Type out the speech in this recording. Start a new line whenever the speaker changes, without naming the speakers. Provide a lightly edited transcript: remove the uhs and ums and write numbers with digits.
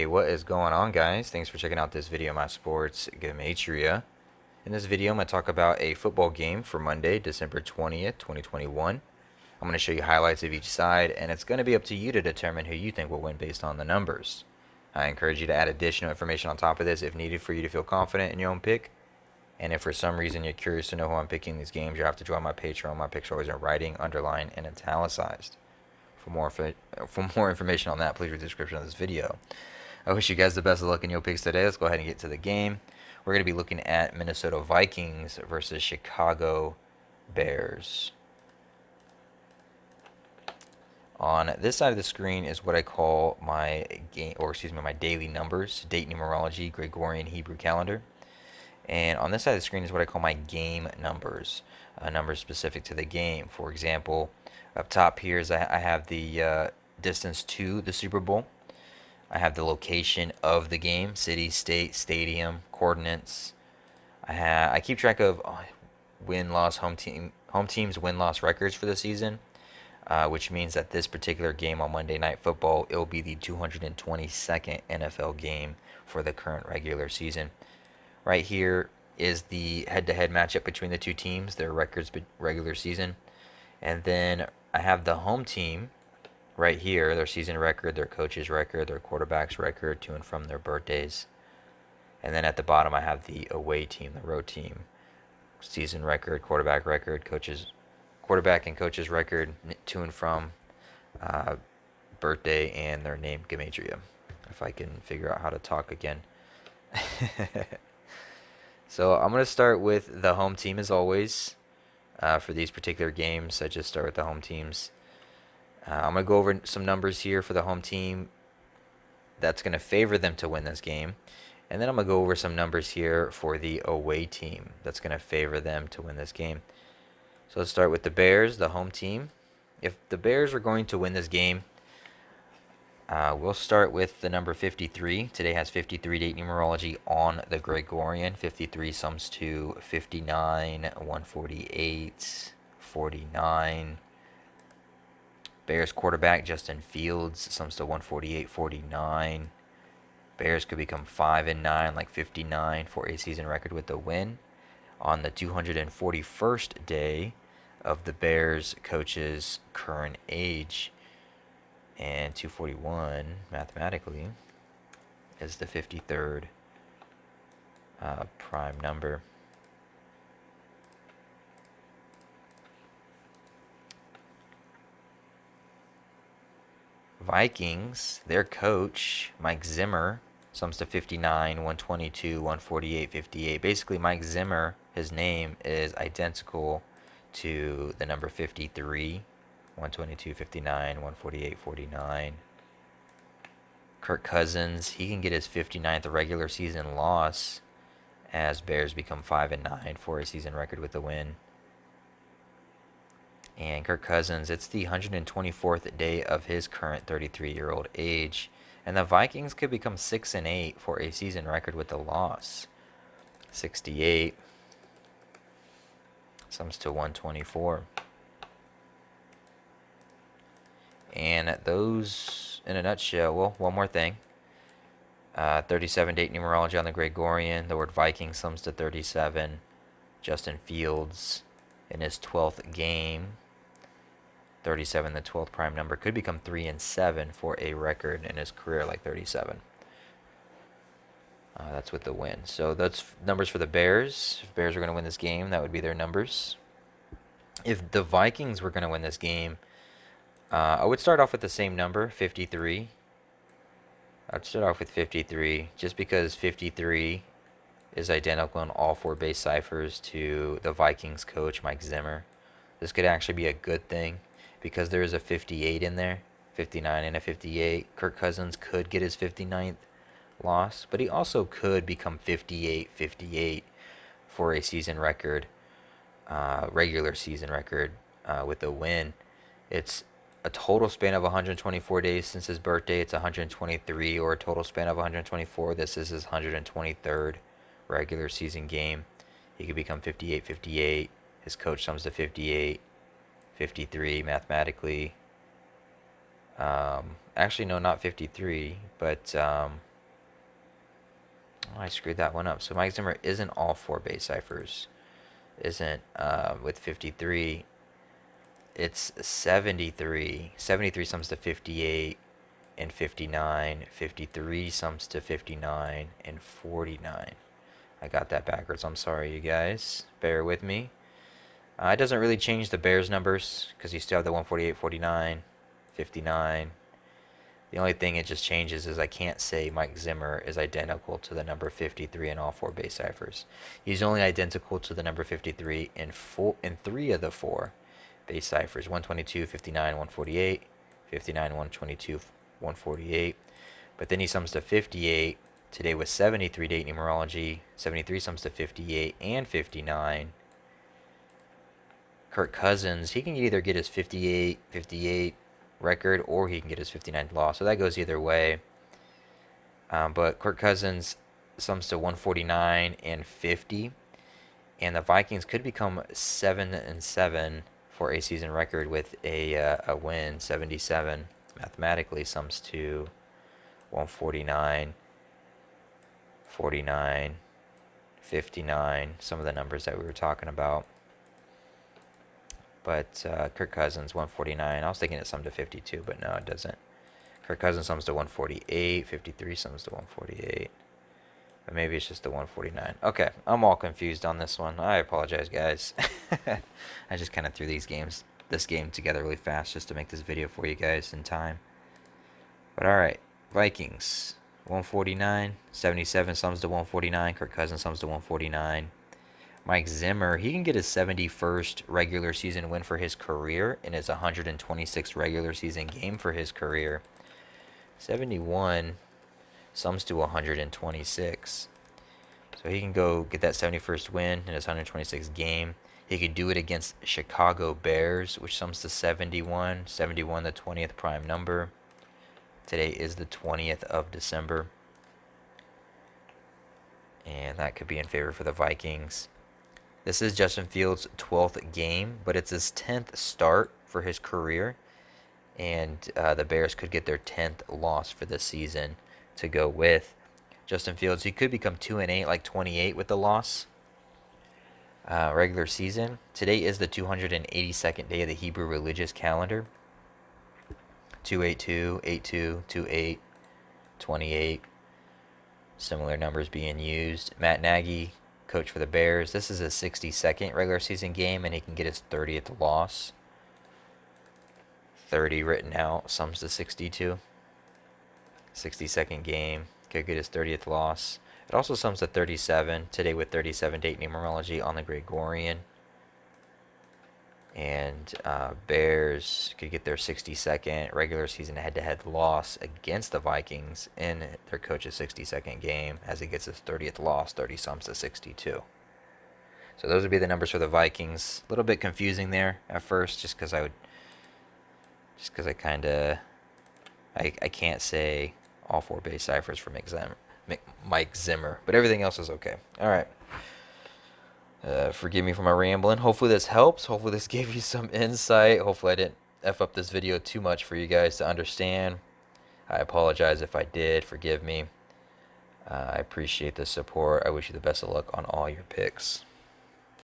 Hey, what is going on, guys? Thanks for checking out this video of my sports Gematria. In this video, I'm going to talk about a football game for Monday, December 20th, 2021. I'm going to show you highlights of each side, and it's going to be up to you to determine who you think will win based on the numbers. I encourage you to add additional information on top of this if needed for you to feel confident in your own pick. And if for some reason you're curious to know who I'm picking these games, you have to join my Patreon. My picks are always in writing, underlined, and italicized. For more information on that, please read the description of this video. I wish you guys the best of luck in your picks today. Let's go ahead and get to the game. We're going to be looking at Minnesota Vikings versus Chicago Bears. On this side of the screen is what I call my my daily numbers, date numerology, Gregorian Hebrew calendar. And on this side of the screen is what I call my game numbers, numbers specific to the game. For example, up top here is I have the distance to the Super Bowl. I have the location of the game, city, state, stadium, coordinates. I keep track of win-loss, home teams' win-loss records for the season, which means that this particular game on Monday Night Football, it will be the 222nd NFL game for the current regular season. Right here is the head-to-head matchup between the two teams, their records regular season. And then I have the home team right here, their season record, their coach's record, their quarterback's record, to and from their birthdays. And then at the bottom I have the away team, the road team, season record, quarterback and coach's record, to and from birthday, and their name, Gematria. If I can figure out how to talk again. So I'm going to start with the home team as always. For these particular games, I just start with the home teams. I'm going to go over some numbers here for the home team that's going to favor them to win this game. And then I'm going to go over some numbers here for the away team that's going to favor them to win this game. So let's start with the Bears, the home team. If the Bears are going to win this game, we'll start with the number 53. Today has 53 date numerology on the Gregorian. 53 sums to 59, 148, 49. Bears quarterback Justin Fields sums to 148, 49. Bears could become 5-9, like 59, for a season record with a win. On the 241st day of the Bears coach's current age. And 241, mathematically, is the 53rd prime number. Vikings, their coach, Mike Zimmer, sums to 59, 122, 148, 58. Basically, Mike Zimmer, his name is identical to the number 53. 122, 59, 148, 49. Kirk Cousins, he can get his 59th regular season loss as Bears become 5-9 for a season record with a win. And Kirk Cousins, it's the 124th day of his current 33-year-old age. And the Vikings could become 6-8 for a season record with a loss. 68 sums to 124. And those, in a nutshell, well, one more thing. 37 date numerology on the Gregorian. The word Viking sums to 37. Justin Fields, in his 12th game, 37, the 12th prime number, could become 3-7 for a record in his career, like 37. That's with the win. So that's numbers for the Bears. If Bears are going to win this game, that would be their numbers. If the Vikings were going to win this game, I would start off with the same number, 53. I'd start off with 53, just because 53 is identical in all four base ciphers to the Vikings coach, Mike Zimmer. This could actually be a good thing, because there is a 58 in there, 59 and a 58. Kirk Cousins could get his 59th loss, but he also could become 58-58 for a season record, regular season record, with a win. It's a total span of 124 days since his birthday. It's 123, or a total span of 124. This is his 123rd regular season game. He could become 58-58. His coach sums to 58, 53 mathematically. Actually, no, not 53, but Oh, I screwed that one up. So Mike Zimmer isn't all 4 base ciphers. Isn't with 53. It's 73. 73 sums to 58 and 59. 53 sums to 59 and 49. I got that backwards. I'm sorry, you guys. Bear with me. It doesn't really change the Bears numbers because you still have the 148, 49, 59. The only thing it just changes is I can't say Mike Zimmer is identical to the number 53 in all 4 base ciphers. He's only identical to the number 53 in 3 of the 4 base ciphers: 122, 59, 148, 59, 122, 148. But then he sums to 58 today with 73 date numerology. 73 sums to 58 and 59. Kirk Cousins, he can either get his 58 record or he can get his 59th loss. So that goes either way. But Kirk Cousins sums to 149 and 50. And the Vikings could become 7-7 for a season record with a win. 77 mathematically sums to 149, 49, 59. Some of the numbers that we were talking about. But Kirk Cousins, 149. I was thinking it summed to 52, but no, it doesn't. Kirk Cousins sums to 148. 53 sums to 148. But maybe it's just the 149. Okay, I'm all confused on this one. I apologize, guys. I just kind of threw this game together really fast just to make this video for you guys in time. But alright, Vikings, 149. 77 sums to 149. Kirk Cousins sums to 149. Mike Zimmer, he can get his 71st regular season win for his career and his 126th regular season game for his career. 71 sums to 126. So he can go get that 71st win in his 126th game. He could do it against Chicago Bears, which sums to 71. 71, the 20th prime number. Today is the 20th of December. And that could be in favor for the Vikings. This is Justin Fields' 12th game, but it's his 10th start for his career. And the Bears could get their 10th loss for the season to go with. Justin Fields, he could become 2-8, like 28 with the loss. Regular season. Today is the 282nd day of the Hebrew religious calendar. 282, 82, 28, 28. Similar numbers being used. Matt Nagy, coach for the Bears. This is his 62nd regular season game, and he can get his 30th loss. 30 written out sums to 62. 62nd game, could get his 30th loss. It also sums to 37, today with 37 date numerology on the Gregorian. And Bears could get their 62nd regular season head-to-head loss against the Vikings in their coach's 62nd game as he gets his 30th loss. 30 sums to 62. So those would be the numbers for the Vikings. A little bit confusing there at first, just because I can't say all 4 base ciphers for Mike Zimmer, but everything else is okay. All right. Forgive me for my rambling. Hopefully this helps. Hopefully this gave you some insight. Hopefully I didn't F up this video too much for you guys to understand. I apologize if I did. Forgive me. I appreciate the support. I wish you the best of luck on all your picks.